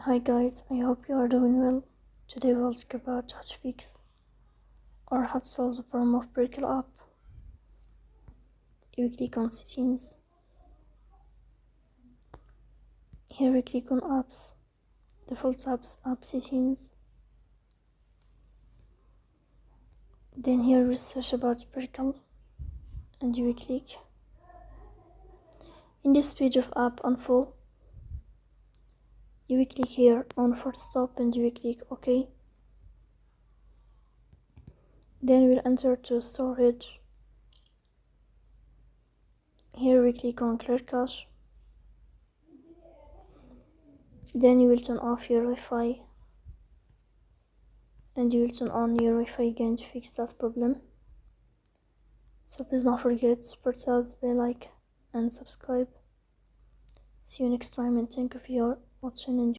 Hi guys, I hope you are doing well. Today we'll talk about how to fix or how to solve the problem of Prequel app. You click on settings. Here we click on apps, default apps, app settings. Then here we search about Prequel and you will click. In this page of app info, you will click here on first stop and you will click OK. Then we'll enter to storage. Here we click on clear cache. Then you will turn off your Wi-Fi and you will turn on your Wi-Fi again to fix that problem. So please don't forget to support us by like and subscribe. See you next time and thank you for your watching and